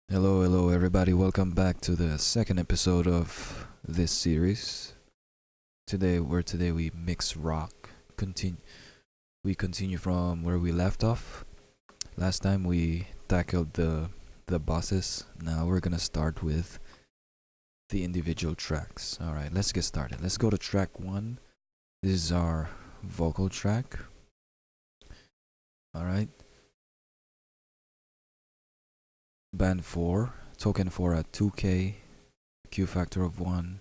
Hello, everybody. Welcome back to the second episode of this series. Today we mix rock. We continue from where we left off. Last time we tackled the bosses. Now we're gonna start with the individual tracks. All right, let's get started. Let's go to track one. This is our vocal track. All right. Band 4, token 4 at 2K, Q factor of 1,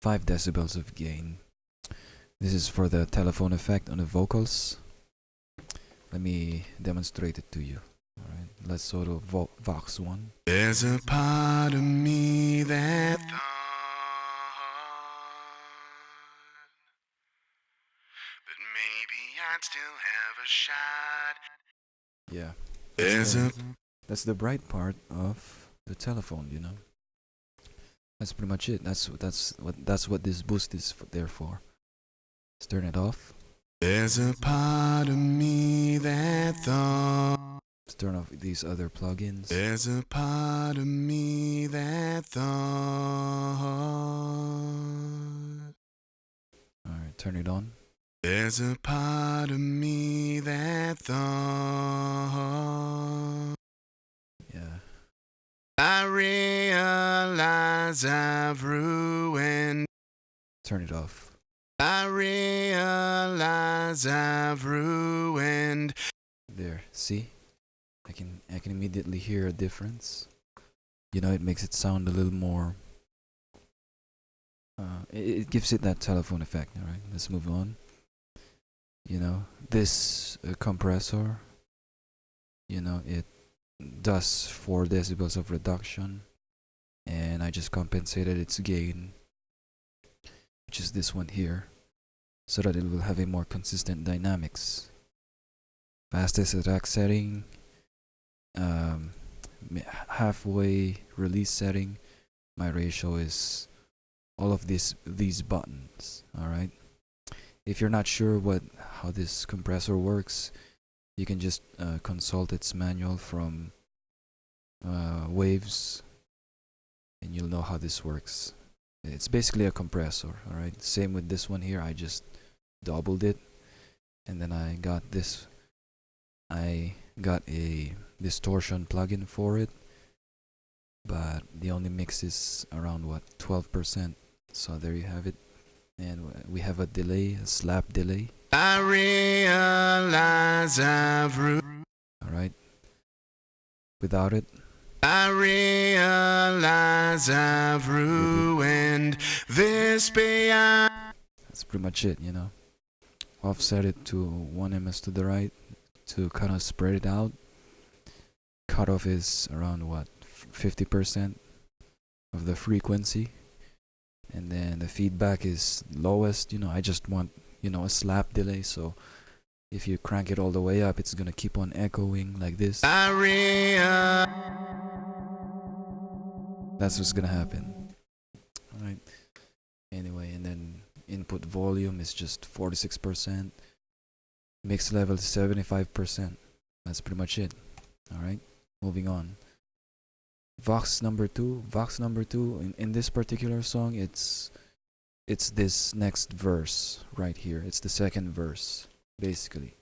5 decibels of gain. This is for the telephone effect on the vocals. Let me demonstrate it to you. Alright, let's go to Vox 1. There's a part of me that thought that maybe I'd still have a shot. Yeah, There's that's the bright part of the telephone, you know. That's pretty much it. That's what this boost is there for. Let's turn it off. there's a part of me that thought. Let's turn off these other plugins. There's a part of me that thought. Alright, turn it on. There's a part of me that thought. Yeah. I realize I've ruined. Turn it off. I realize I've ruined. There, see? I can immediately hear a difference. You know, it makes it sound a little more it gives it that telephone effect. All right, let's move on. You know, this compressor, you know, it does 4 decibels of reduction, and I just compensated its gain, which is this one here, so that it will have a more consistent dynamics. Fastest attack setting, halfway release setting. My ratio is all of these buttons. All right. If you're not sure how this compressor works, you can just consult its manual from Waves, and you'll know how this works. It's basically a compressor. All right. Same with this one here. I just doubled it, and then I got this. I got a distortion plugin for it, but the only mix is around 12%. So there you have it. And we have a delay, a slap delay. I realize I've Alright. Without it. I realize I've ruined this beyond. That's pretty much it, you know. Offset it to 1 ms to the right to kind of spread it out. Cutoff is around 50% of the frequency. And then the feedback is lowest. You know, I just want, a slap delay. So if you crank it all the way up, it's gonna keep on echoing like this. That's what's gonna happen. Alright. Anyway, and then input volume is just 46%. Mix level 75%. That's pretty much it. Alright. Moving on. Vox number two. In this particular song, it's this next verse right here. It's the second verse, basically.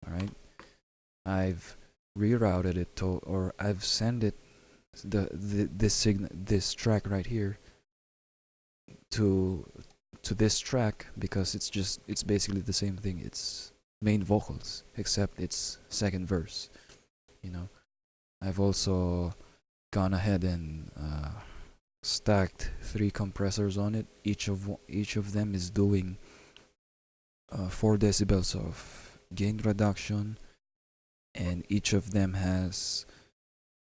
Alright. I've rerouted it to, or I've sent it this track right here to this track, because it's basically the same thing. It's main vocals, except it's second verse. You know, I've also gone ahead and stacked 3 compressors on it. Each of them is doing 4 decibels of gain reduction, and each of them has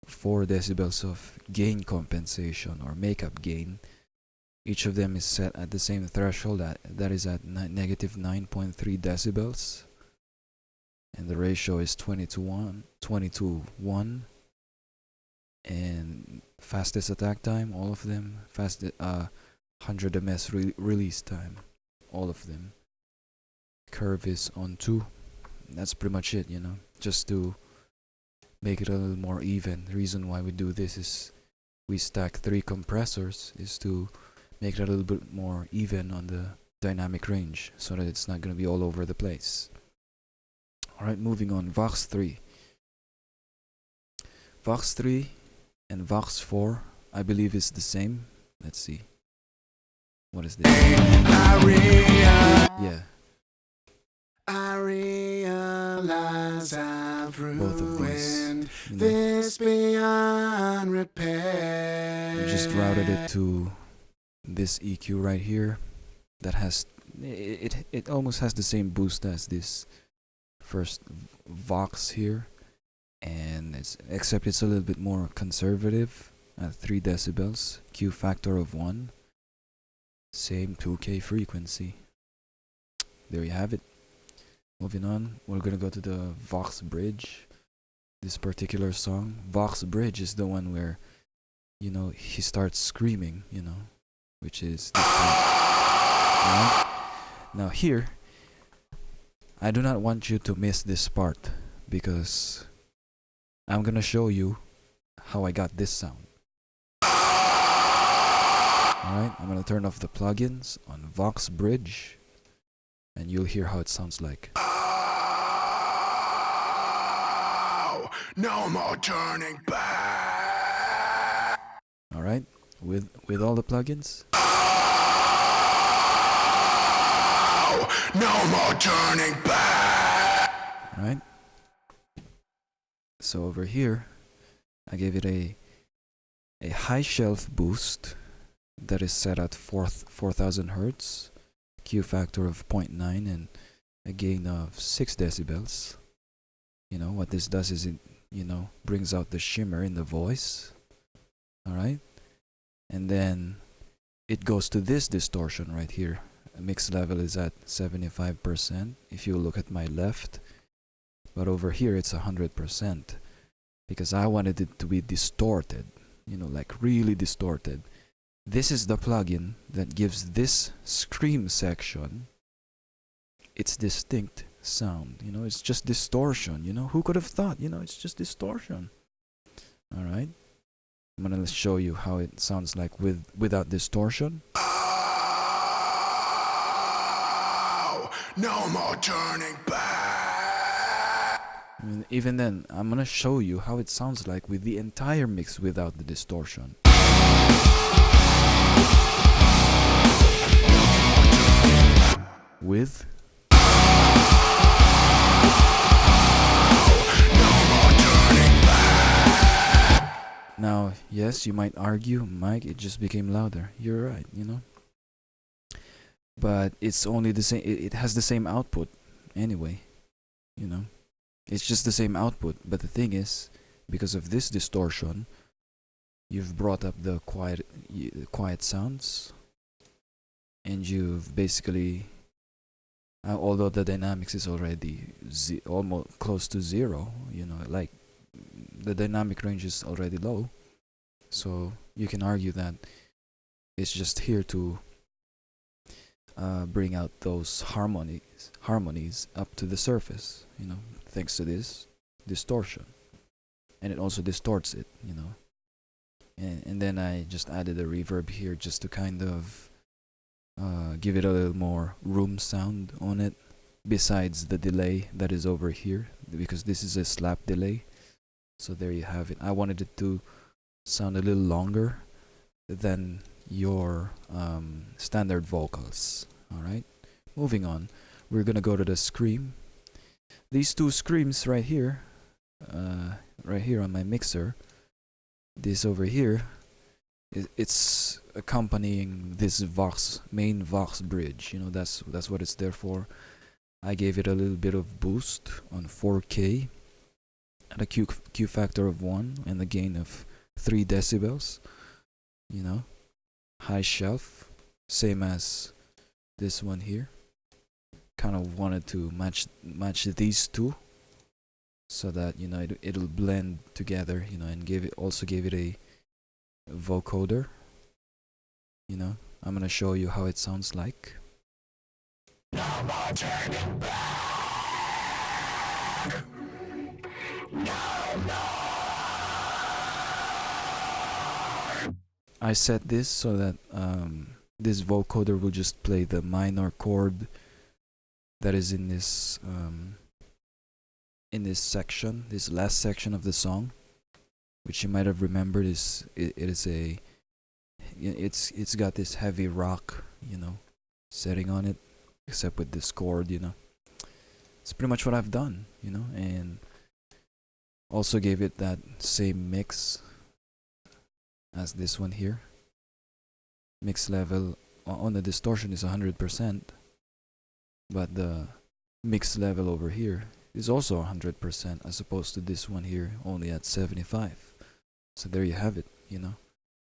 4 decibels of gain compensation or makeup gain. Each of them is set at the same threshold, that is at negative 9.3 decibels, and the ratio is 20 to 1. And fastest attack time, all of them. 100 ms release time, all of them. Curve is on 2. That's pretty much it, you know. Just to make it a little more even. The reason why we do this is we stack 3 compressors is to make it a little bit more even on the dynamic range so that it's not going to be all over the place. Alright, moving on. Vox 3. Vox 3 and Vox 4 I believe is the same. Let's see. What is this? Yeah. I realize I've Both of these. ruined this beyond repair. We just routed it to this EQ right here that has it almost has the same boost as this first Vox here, and except it's a little bit more conservative at 3 decibels, Q factor of 1, same 2K frequency. There you have it. Moving on, we're gonna go to the Vox Bridge. This particular song, Vox Bridge, is the one where, you know, he starts screaming, you know, which is this part. Now here, I do not want you to miss this part because I'm gonna show you how I got this sound. Alright, I'm gonna turn off the plugins on Vox Bridge and you'll hear how it sounds like. Oh, no more turning back. Alright, with all the plugins. Oh, no more turning back. Alright. So over here, I gave it a high shelf boost that is set at 4000 Hertz, Q factor of 0.9, and a gain of 6 decibels. You know, what this does is it, you know, brings out the shimmer in the voice. Alright? And then it goes to this distortion right here. Mix level is at 75% if you look at my left, but over here it's 100% because I wanted it to be distorted, you know, like really distorted. This is the plugin that gives this scream section its distinct sound. You know, it's just distortion. You know, who could have thought? You know, it's just distortion. Alright, I'm gonna show you how it sounds like without distortion. Oh, no more turning back. I mean, even then, I'm gonna show you how it sounds like with the entire mix without the distortion. With now, yes, you might argue, Mike, it just became louder. You're right, you know. But it's only the same. It has the same output anyway, you know. It's just the same output. But the thing is, because of this distortion, you've brought up the quiet sounds, and you've basically, although the dynamics is already almost close to 0, you know, like the dynamic range is already low, so you can argue that it's just here to bring out those harmonies up to the surface, you know, thanks to this distortion, and it also distorts it, you know. And then I just added a reverb here just to kind of give it a little more room sound on it, besides the delay that is over here, because this is a slap delay. So there you have it. I wanted it to sound a little longer than your standard vocals. Alright, moving on, we're gonna go to the scream. These 2 screams right here on my mixer, this over here, it's accompanying this main Vox bridge. You know, that's what it's there for. I gave it a little bit of boost on 4K at a Q factor of 1 and a gain of 3 decibels. You know, high shelf, same as this one here. Kind of wanted to match these 2 so that, you know, it'll blend together, you know, and also gave it a vocoder. You know, I'm gonna show you how it sounds like. No more turning back. No more I set this so that this vocoder will just play the minor chord that is in this section, this last section of the song, which you might have remembered is it's got this heavy rock, setting on it, except with this chord, It's pretty much what I've done, and also gave it that same mix as this one here. Mix level on the distortion is 100%, but the mix level over here is also 100% as opposed to this one here only at 75. So there you have it,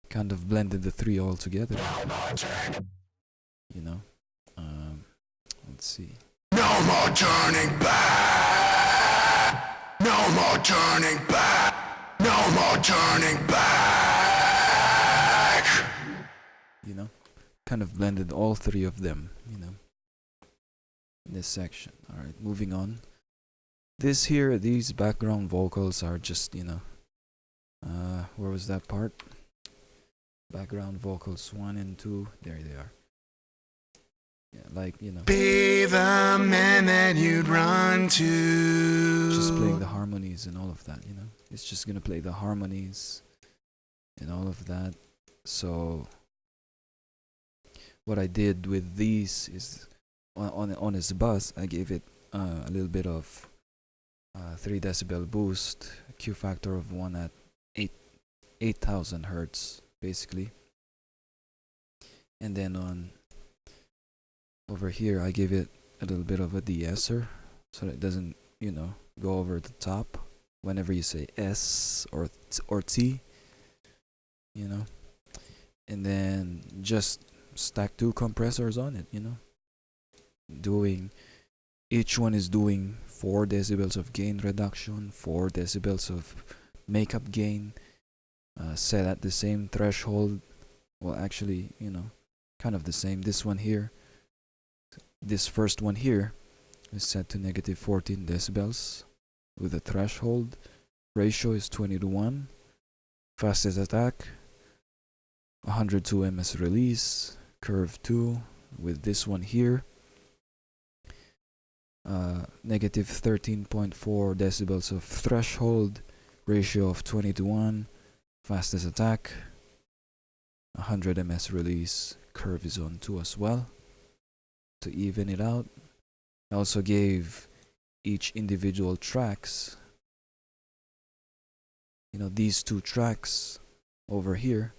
kind of blended the three all together, let's see. No more turning back. No more turning back. No more turning back. Kind of blended all three of them, in this section. All right, moving on. These background vocals are just, where was that part? Background vocals 1 and 2, there they are. Yeah, like, Be the man that you'd run to. just playing the harmonies and all of that, It's just gonna play the harmonies and all of that. So what I did with these is on his bus, I gave it a little bit of 3 decibel boost, Q factor of 1 at 8,000 hertz basically, and then over here I gave it a little bit of a de-esser so that it doesn't go over the top whenever you say S or T, and then just stack 2 compressors on it, each one is doing 4 decibels of gain reduction, 4 decibels of makeup gain, set at the same threshold. Well, actually, kind of the same. This first one here is set to negative 14 decibels with a threshold. Ratio is 20:1. Fastest attack 102 ms release. Curve 2 with this one here. Negative 13.4 decibels of threshold. Ratio of 20:1. Fastest attack 100 ms release. Curve is on 2 as well to even it out. I also gave each individual tracks, these 2 tracks over here,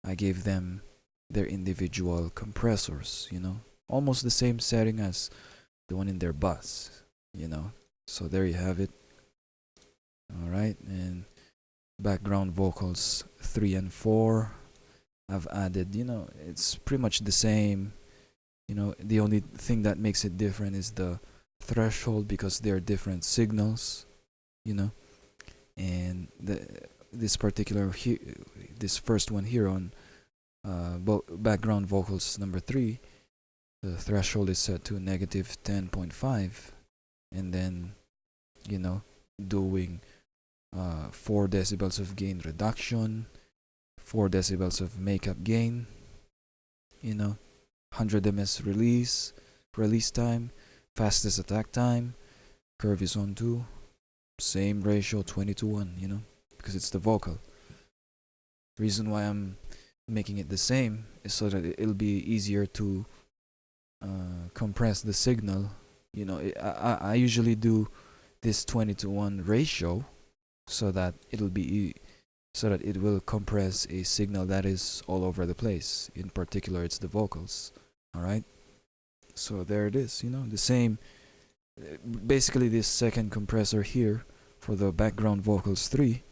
I gave them their individual compressors, almost the same setting as the one in their bus, so there you have it. Alright, and background vocals 3 and 4 I've added, it's pretty much the same. The only thing that makes it different is the threshold, because they're different signals, and this first one here on background vocals number 3, the threshold is set to negative 10.5, and then doing 4 decibels of gain reduction, 4 decibels of makeup gain, 100 ms release time, fastest attack time, curve is on 2, same ratio 20:1, because it's the vocal. Reason why I'm making it the same is so that it'll be easier to compress the signal. I usually do this 20:1 ratio so that it will compress a signal that is all over the place. In particular, it's the vocals. Alright, so there it is, the same. Basically, this second compressor here for the background vocals 3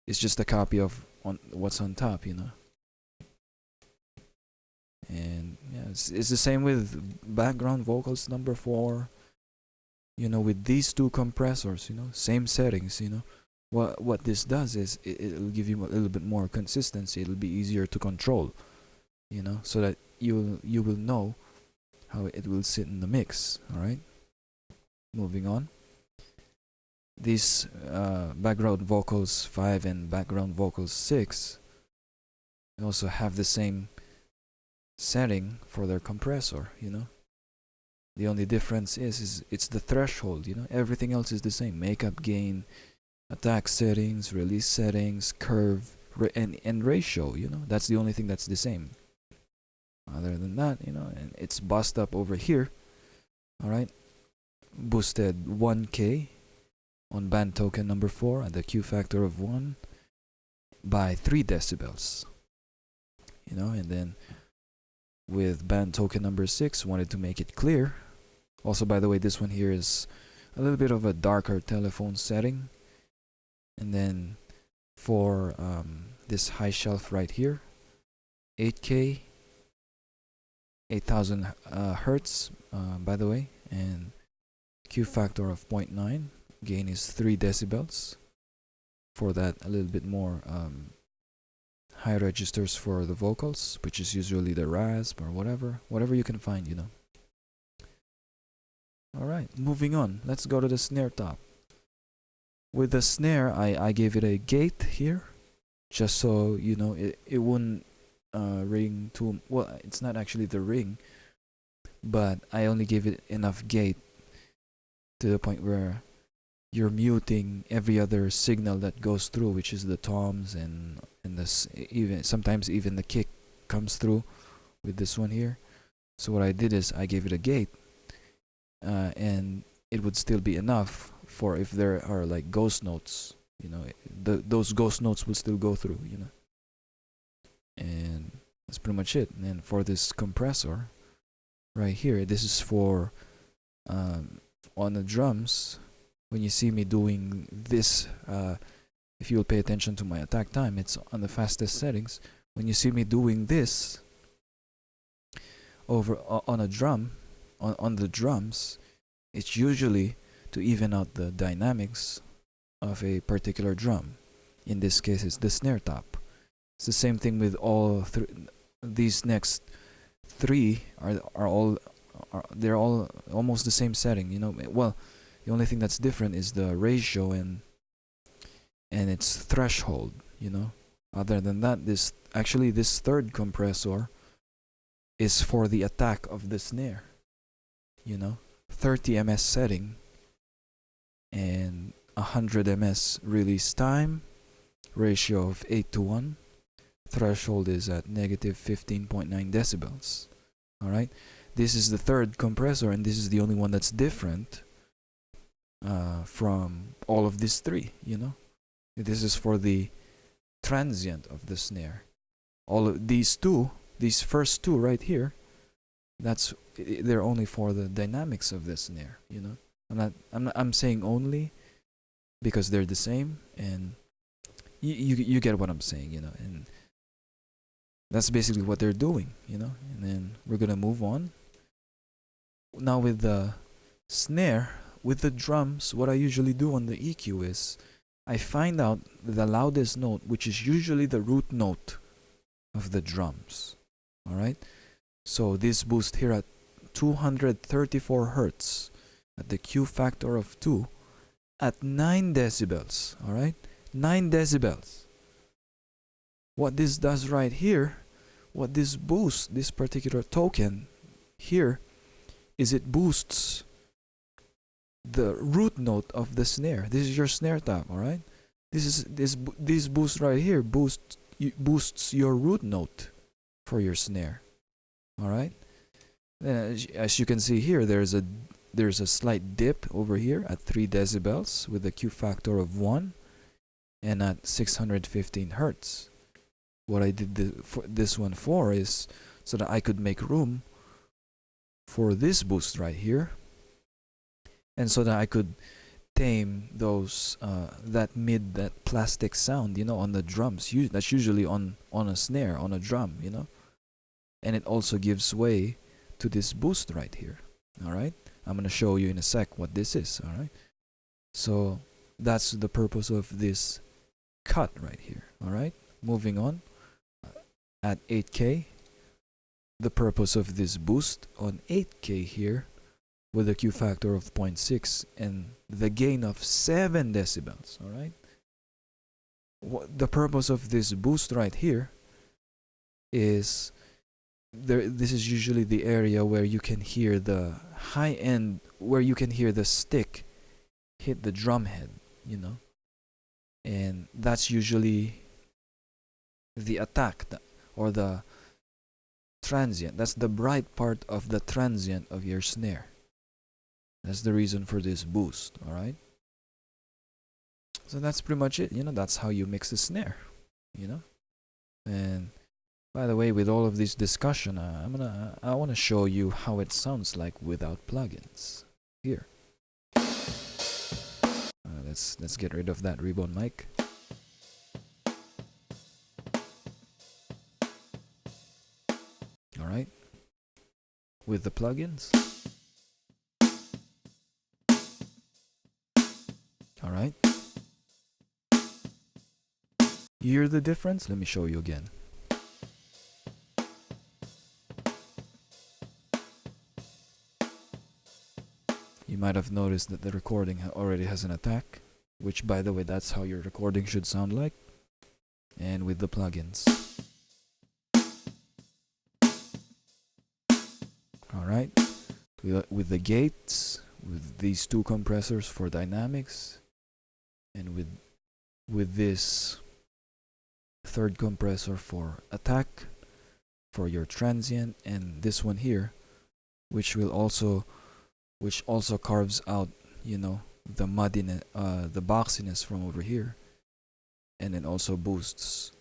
is just a copy of what's on top, and yeah, it's the same with background vocals number 4, with these 2 compressors, same settings. What this does is it'll give you a little bit more consistency. It'll be easier to control, so that you will know how it will sit in the mix. All right, moving on. These background vocals 5 and background vocals 6, They also have the same setting for their compressor, you know. The only difference is it's the threshold, you know. Everything else is the same. Makeup gain, attack settings, release settings, curve, and ratio, you know. That's the only thing that's the same. Other than that, you know, and it's bust up over here. Alright. Boosted 1K on band token number 4 at the Q factor of 1 by 3 decibels. You know, and then with band token number 6, wanted to make it clear. Also, by the way, this one here is a little bit of a darker telephone setting. And then for this high shelf right here, 8K, 8000 hertz, by the way, and Q factor of 0.9. Gain is 3 decibels. For that, a little bit more high registers for the vocals, which is usually the rasp or whatever you can find, you know. Alright, moving on. Let's go to the snare top. With the snare, I gave it a gate here, just so, you know, it wouldn't ring too, well, it's not actually the ring, but I only gave it enough gate to the point where you're muting every other signal that goes through, which is the toms and this, even sometimes even the kick comes through with this one here. So what I did is I gave it a gate, and it would still be enough for if there are like ghost notes, you know, those ghost notes will still go through, you know. And that's pretty much it. And then for this compressor right here, this is for on the drums. When you see me doing this, if you'll pay attention to my attack time, it's on the fastest settings. When you see me doing this over on a drum, on the drums, it's usually to even out the dynamics of a particular drum. In this case, it's the snare top. It's the same thing with all these next 3 they're all almost the same setting, you know. Well, the only thing that's different is the ratio and its threshold, you know. Other than that, this third compressor is for the attack of the snare, you know. 30 ms setting and 100 ms release time, ratio of 8:1. Threshold is at negative 15.9 decibels. Alright, this is the third compressor, and this is the only one that's different from all of these 3, you know. This is for the transient of the snare. All of these first 2 right here, they're only for the dynamics of the snare, you know. I'm saying only because they're the same, and you get what I'm saying, you know. And that's basically what they're doing, you know. And then we're gonna move on. Now with the snare, with the drums, what I usually do on the EQ is I find out the loudest note, which is usually the root note of the drums. Alright? So this boost here at 234 hertz at the Q factor of 2 at 9 decibels. Alright? 9 decibels. What this does right here, what this boosts, this particular token here, is it boosts the root note of the snare. This is your snare top, alright? This boost right here boosts your root note for your snare. Alright? As you can see here, there's a slight dip over here at 3 decibels with a Q factor of 1 and at 615 hertz. What I did this one for is so that I could make room for this boost right here, and so that I could tame those that plastic sound, you know, on the drums. That's usually on a snare, on a drum, you know. And it also gives way to this boost right here. Alright, I'm gonna show you in a sec what this is. Alright, so that's the purpose of this cut right here. Alright, moving on. At 8K, the purpose of this boost on 8K here with a Q factor of 0.6 and the gain of 7 decibels. Alright, the purpose of this boost right here is there. This is usually the area where you can hear the high end, where you can hear the stick hit the drum head, you know, and that's usually the attack or the transient. That's the bright part of the transient of your snare. That's the reason for this boost, all right? So that's pretty much it, you know, that's how you mix the snare, you know? And by the way, with all of this discussion, I want to show you how it sounds like without plugins. Here. Let's get rid of that Rebone mic. All right. With the plugins. All right. You hear the difference? Let me show you again. You might have noticed that the recording already has an attack, which, by the way, that's how your recording should sound like. And with the plugins. Alright, with the gates, with these two compressors for dynamics, and with this third compressor for attack, for your transient, and this one here, which also carves out, you know, the muddiness, the boxiness from over here, and then also boosts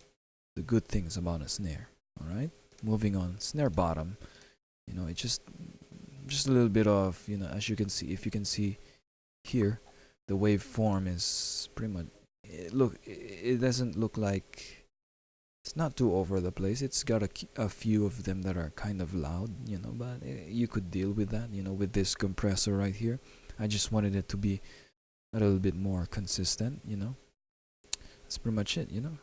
the good things about a snare. All right, moving on, snare bottom. You know, it's just a little bit of, you know, as you can see, if you can see here, the waveform is pretty much. It doesn't look like, it's not too over the place. It's got a few of them that are kind of loud, you know, but you could deal with that, you know, with this compressor right here. I just wanted it to be a little bit more consistent, you know. That's pretty much it, you know.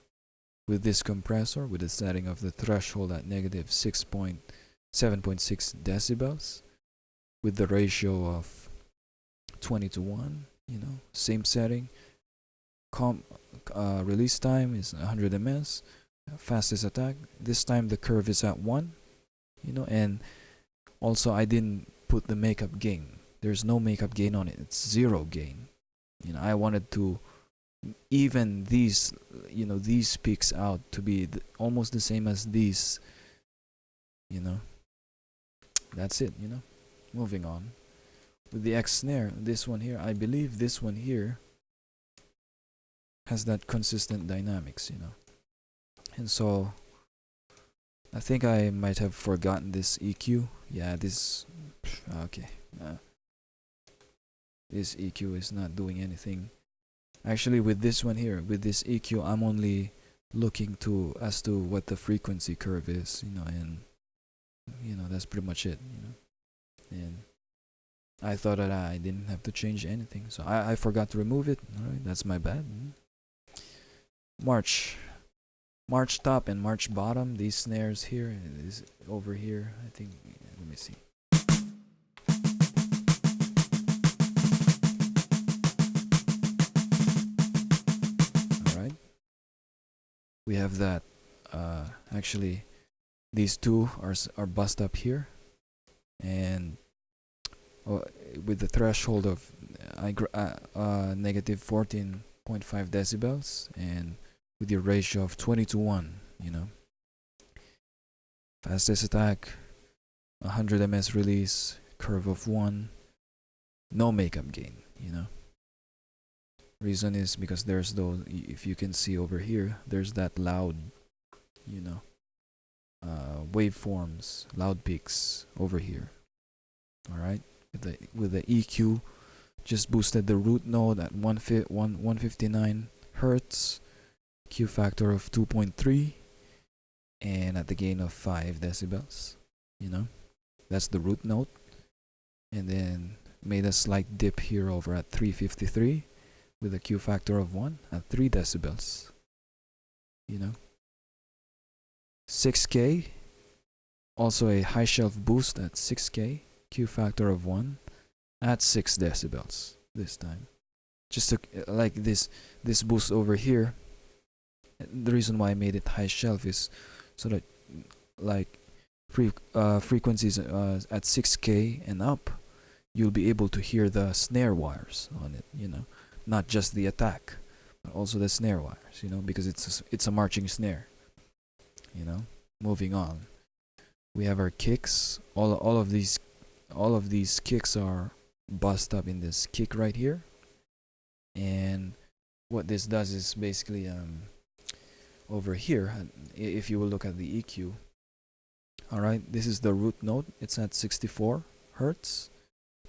With this compressor, with the setting of the threshold at negative 7.6 decibels, with the ratio of 20:1, you know, same setting. Release time is 100 ms. Fastest attack, this time the curve is at 1, you know, and also I didn't put the makeup gain. There's no makeup gain on it. It's 0 gain. You know, I wanted to even these, you know, these peaks out to be almost the same as these, you know. That's it, you know. Moving on with the X snare, this one here, I believe this one here has that consistent dynamics, you know. And so I think I might have forgotten this EQ. Yeah, this okay. This EQ is not doing anything. Actually, with this one here, with this EQ, I'm only looking as to what the frequency curve is, you know, and you know, that's pretty much it, you know. And I thought that I didn't have to change anything, so I forgot to remove it. All right, that's my bad. March top and March bottom. These snares here is over here. I think. Let me see. All right. We have that. Actually, these two are bust up here, and with the threshold of negative 14.5 decibels, and with your ratio of 20:1, you know. Fastest attack, 100 ms release, curve of 1, no makeup gain, you know. Reason is because there's those, if you can see over here, there's that loud, you know, waveforms, loud peaks over here. All right, with the EQ, just boosted the root node at 159 hertz. Q factor of 2.3, and at the gain of 5 decibels, you know, that's the root note. And then made a slight dip here over at 353 with a Q factor of 1 at 3 decibels, you know. 6K, also a high shelf boost at 6K, Q factor of 1 at 6 decibels this time. Just to, like this boost over here. The reason why I made it high shelf is so that like frequencies at 6K and up, you'll be able to hear the snare wires on it, not just the attack, but also the snare wires, because it's a marching snare, you know. Moving on, we have our kicks. All of these kicks are bussed up in this kick right here, and what this does is basically over here, if you will look at the EQ, all right, this is the root note. It's at 64 hertz,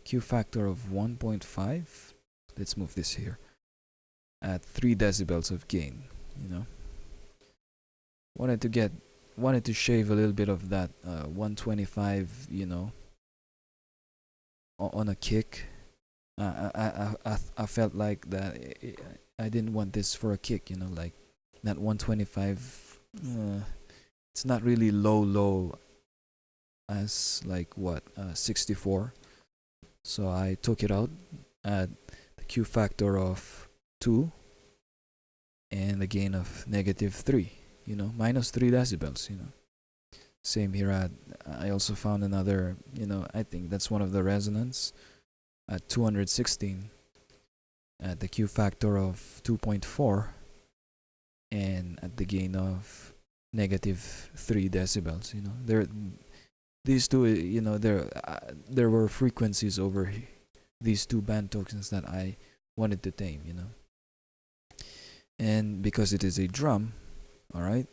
Q factor of 1.5. Let's move this here, at 3 decibels of gain. Wanted to shave a little bit of that 125, on a kick. I felt like that I didn't want this for a kick, like that 125. It's not really low as like 64. So I took it out at the Q factor of 2 and a gain of -3, minus 3 decibels. Same here. I also found another, I think that's one of the resonance at 216 at the Q factor of 2.4 and at the gain of -3 decibels. These two, there were frequencies over these two band tokens that I wanted to tame, and because it is a drum, all right,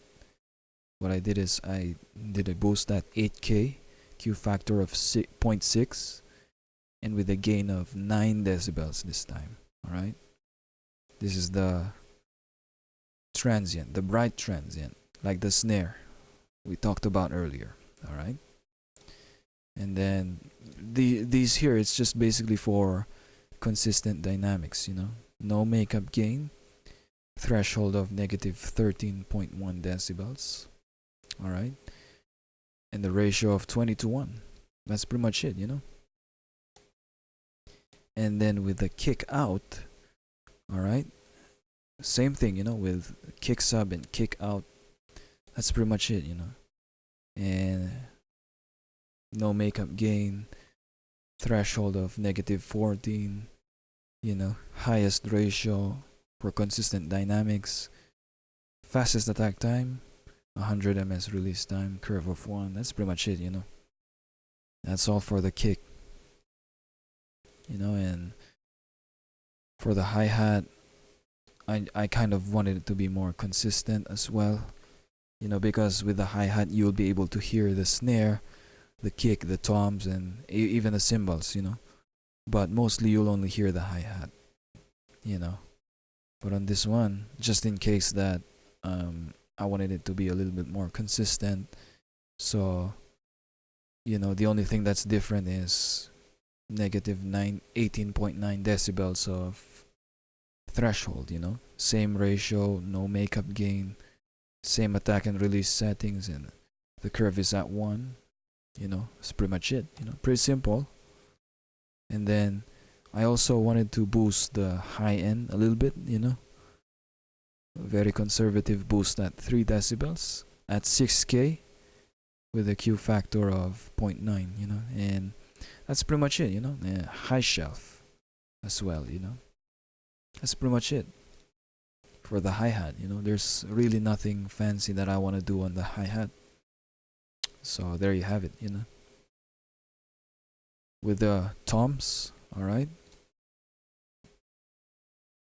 what I did is I did a boost at 8K, Q factor of 0.6, and with a gain of 9 decibels this time. All right, this is the transient, the bright transient, like the snare we talked about earlier. All right, and then these here, it's just basically for consistent dynamics. No makeup gain, threshold of -13.1 decibels. All right, and the ratio of 20:1. That's pretty much it. And then with the kick out, all right, same thing, with kick sub and kick out. That's pretty much it, and no makeup gain, threshold of -14, highest ratio for consistent dynamics, fastest attack time, 100 ms release time, curve of 1. That's pretty much it. That's all for the kick. And for the hi-hat, I kind of wanted it to be more consistent as well, because with the hi-hat you'll be able to hear the snare, the kick, the toms, and even the cymbals, but mostly you'll only hear the hi-hat, but on this one, just in case that I wanted it to be a little bit more consistent, so the only thing that's different is -18.9 decibels of threshold. Same ratio, no makeup gain, same attack and release settings, and the curve is at 1. That's pretty much it. Pretty simple. And then I also wanted to boost the high end a little bit. A very conservative boost at 3 decibels at 6K with a Q factor of 0.9. And that's pretty much it. High shelf as well. That's pretty much it for the hi-hat. There's really nothing fancy that I want to do on the hi-hat. So there you have it. With the toms, all right.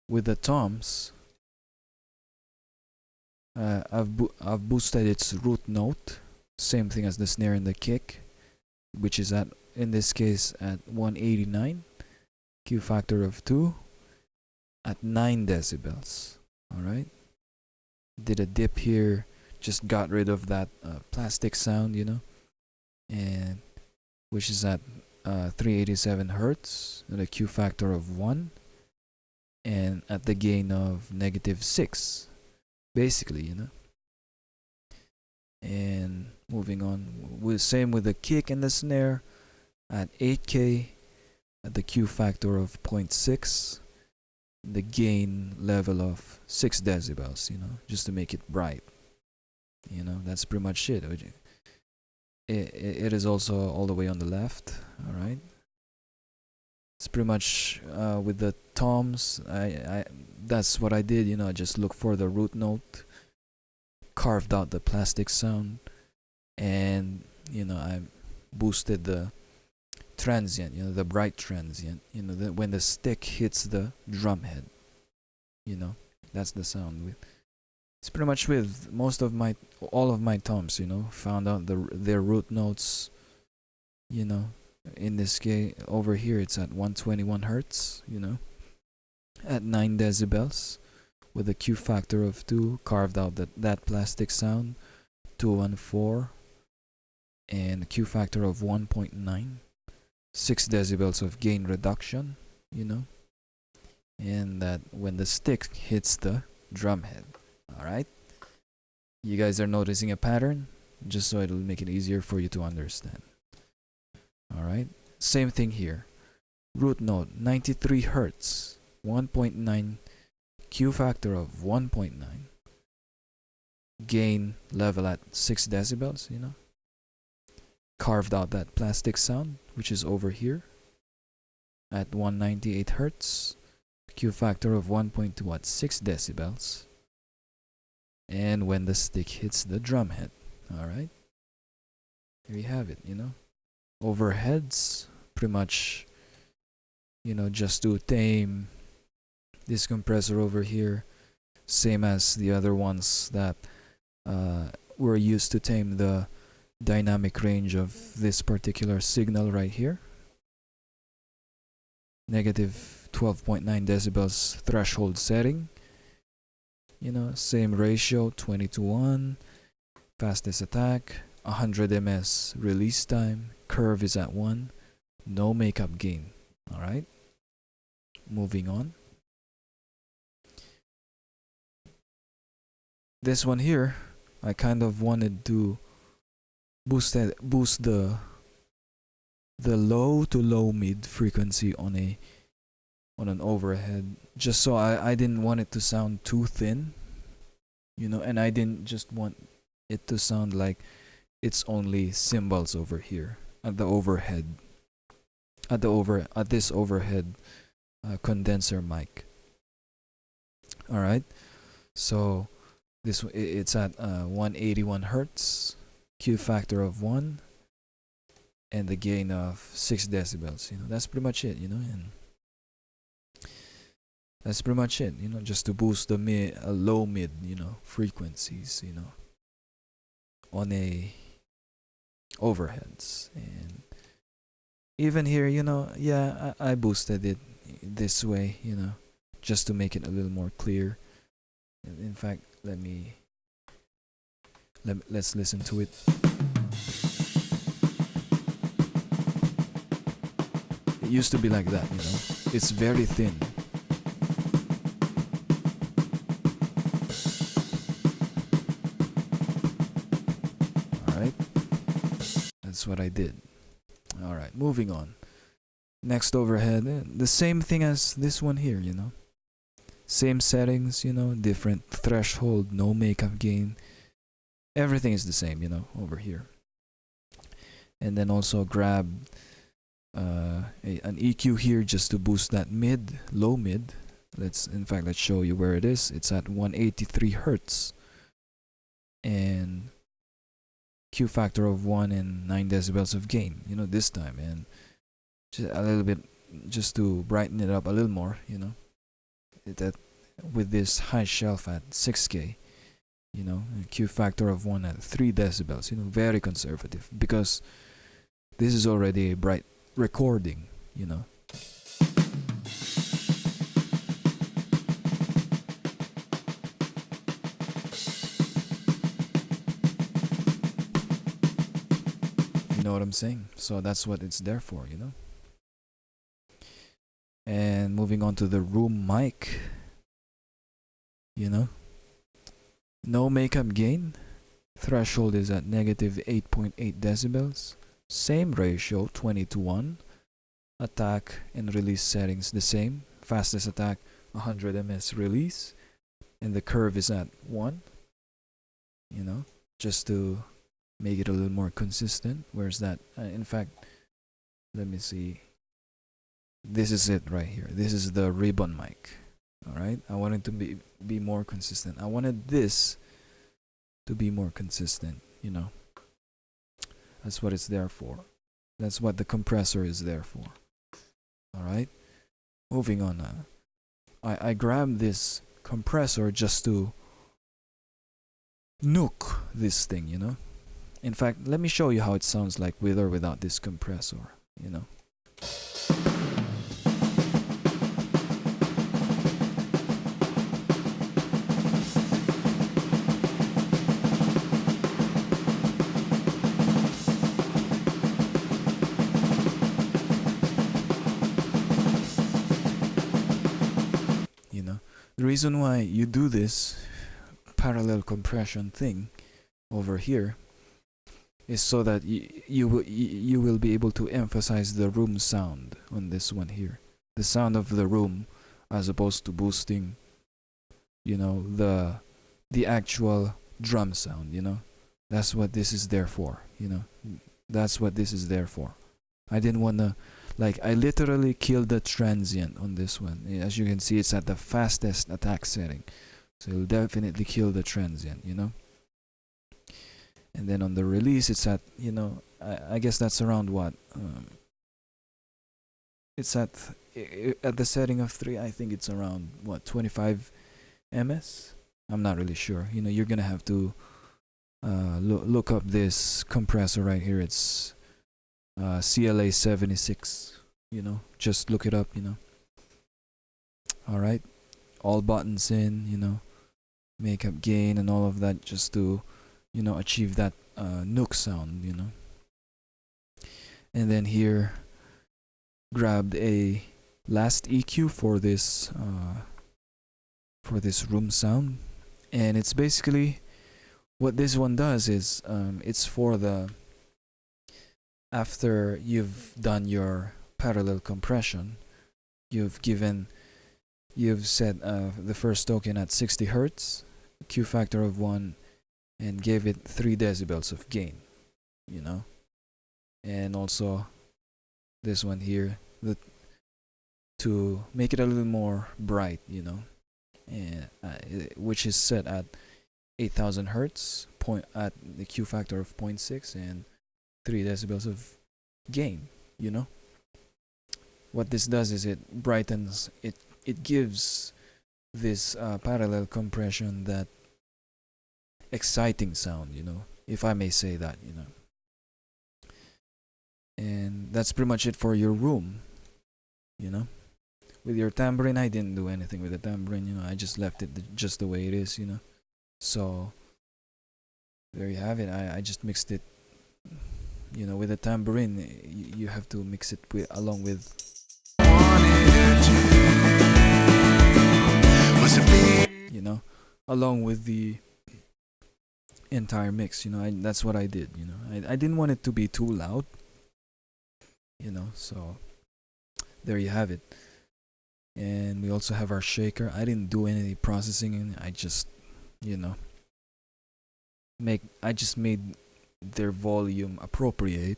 With the toms, I've boosted its root note, same thing as the snare and the kick, which is at, in this case, at 189, Q factor of 2, at 9 decibels. All right. Did a dip here, just got rid of that plastic sound, and which is at 387 hertz at a Q factor of 1, and at the gain of -6, basically. And moving on, same with the kick and the snare at 8K at the Q factor of 0.6, the gain level of 6 decibels, just to make it bright, that's pretty much it. It is also all the way on the left. All right. It's pretty much with the toms. I that's what I did. I just look for the root note, carved out the plastic sound, and I boosted the transient. The bright transient. When the stick hits the drum head. That's the sound with. It's pretty much with all of my toms. Found out their root notes. In this case over here it's at 121 hertz. At 9 decibels, with a Q factor of 2, carved out that plastic sound, 214, and a Q factor of 1.9, 6 decibels of gain reduction. And that when the stick hits the drum head. Alright? You guys are noticing a pattern? Just so it'll make it easier for you to understand. Alright? Same thing here. Root note 93 hertz, 1.9, Q factor of 1.9, gain level at 6 decibels. Carved out that plastic sound, which is over here at 198 hertz, Q factor of 1.2 at 6 decibels, and when the stick hits the drum head. Alright? Here you have it. Overheads, pretty much, just to tame this compressor over here, same as the other ones that were used to tame the dynamic range of this particular signal right here. Negative 12.9 decibels threshold setting. Same ratio, 20:1. Fastest attack, 100 ms release time. Curve is at 1. No makeup gain. Alright? Moving on. This one here, I kind of wanted to boost the low to low mid frequency on an overhead, just so I didn't want it to sound too thin, and I didn't just want it to sound like it's only cymbals over here at the overhead, at this overhead condenser mic. All right, so it's at 181 hertz, Q factor of 1, and the gain of 6 decibels. That's pretty much it. And that's pretty much it. Just to boost the low mid, frequencies. On a overheads. And even here, yeah, I boosted it this way, just to make it a little more clear. In fact, let's listen to it. It used to be like that. It's very thin. Alright, that's what I did. Alright, moving on. Next overhead, the same thing as this one here. Same settings, different threshold, no makeup gain. Everything is the same, over here. And then also grab an EQ here just to boost that low mid. Let's show you where it is. It's at 183 hertz. And Q factor of 1 and 9 decibels of gain, this time. And just a little bit, just to brighten it up a little more, that with this high shelf at 6K, Q factor of 1 at 3 decibels, very conservative, because this is already a bright recording, You know what I'm saying? So that's what it's there for, And moving on to the room mic, no makeup gain. Threshold is at negative 8.8 decibels. Same ratio, 20:1. Attack and release settings the same. Fastest attack, 100 ms release. And the curve is at 1. just to make it a little more consistent. Where's that? In fact, let me see. This is it right here. This is the ribbon mic. All right. I wanted to be more consistent. I wanted this to be more consistent. You know. That's what it's there for. That's what the compressor is there for. All right. Moving on. I grabbed this compressor just to nuke this thing. You know. In fact, let me show you how it sounds like with or without this compressor. You know. The reason why you do this parallel compression thing over here is so that you will be able to emphasize the room sound on this one here, the sound of the room, as opposed to boosting, you know, the actual drum sound. You know, that's what this is there for. You know, that's what this is there for. I didn't wanna, like, I literally killed the transient on this one. As you can see, it's at the fastest attack setting, so it'll definitely kill the transient, you know. And then on the release, it's at, you know, I guess that's around what, it's at the setting of 3. I think it's around what, 25 ms. I'm not really sure. You know, you're gonna have to look up this compressor right here. It's CLA 76. You know, just look it up. You know. All right, all buttons in. You know, makeup gain and all of that, just to, you know, achieve that nuke sound. You know. And then here, grabbed a last EQ for this room sound, and it's basically what this one does is it's for the, after you've done your parallel compression, you've set the first token at 60 hertz, Q factor of 1, and gave it 3 decibels of gain, you know. And also this one here, to make it a little more bright, you know, and which is set at 8000 hertz at the Q factor of 0.6 and 3 decibels of gain. You know, what this does is it brightens it. It gives this parallel compression that exciting sound, you know, if I may say that, you know. And that's pretty much it for your room, you know. With your tambourine, I didn't do anything with the tambourine, you know. I just left it just the way it is, you know. So there you have it. I just mixed it, you know. With the tambourine, you have to mix it along with, you know, along with the entire mix, you know. That's what I did, you know. I didn't want it to be too loud, you know. So there you have it. And we also have our shaker. I didn't do any processing in it. I just, you know, I just made their volume appropriate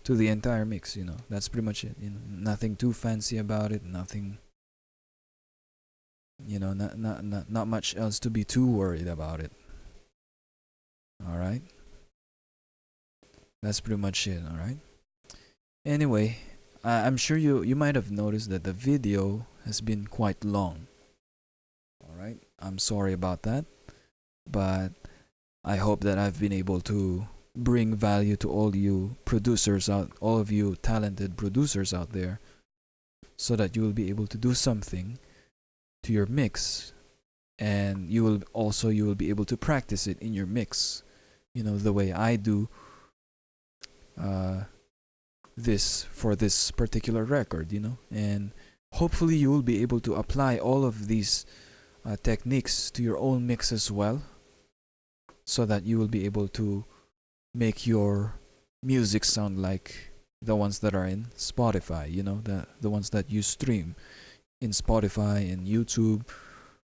to the entire mix, you know. That's pretty much it, you know. Nothing too fancy about it, nothing, you know, not much else to be too worried about it. All right, that's pretty much it. All right, anyway, I'm sure you might have noticed that the video has been quite long. All right, I'm sorry about that, but I hope that I've been able to bring value to all you producers all of you talented producers out there, so that you will be able to do something to your mix, and you will be able to practice it in your mix, you know, the way I do this for this particular record, you know. And hopefully you will be able to apply all of these techniques to your own mix as well, so that you will be able to make your music sound like the ones that are in Spotify, you know, the ones that you stream in Spotify and YouTube,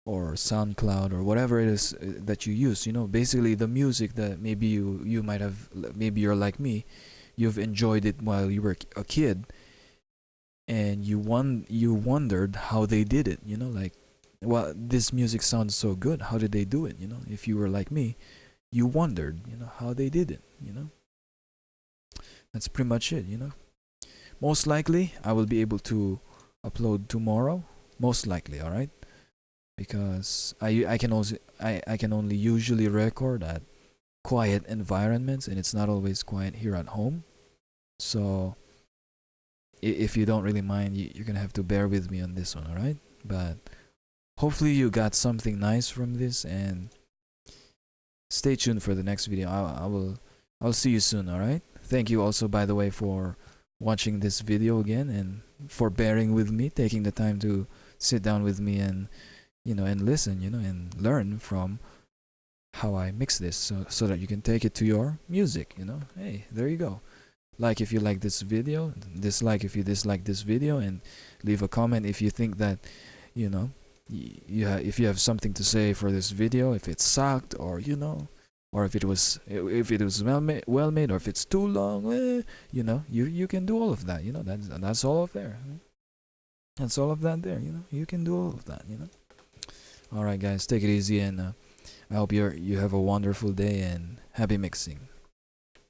or SoundCloud or whatever it is that you use. Basically the music that maybe you might have, maybe you're like me, you've enjoyed it while you were a kid, and you wondered how they did it. Like, well, this music sounds so good. How did they do it? If you were like me, you wondered, how they did it. That's pretty much it. Most likely, I will be able to upload tomorrow. Most likely, all right, because I can only usually record at quiet environments, and it's not always quiet here at home. So if you don't really mind, you're gonna have to bear with me on this one, all right? But hopefully you got something nice from this, and stay tuned for the next video. I'll see you soon, all right? Thank you also, by the way, for watching this video again, and for bearing with me, taking the time to sit down with me and and listen, and learn from how I mix this, so that you can take it to your music. Hey, there you go. Like if you like this video, dislike if you dislike this video, and leave a comment if you think that you know if you have something to say for this video, if it sucked, or or if it was well made, or if it's too long. You can do all of that. That's all of there. That's all of that there. You can do all of that. All right, guys, take it easy, and I hope you have a wonderful day, and happy mixing.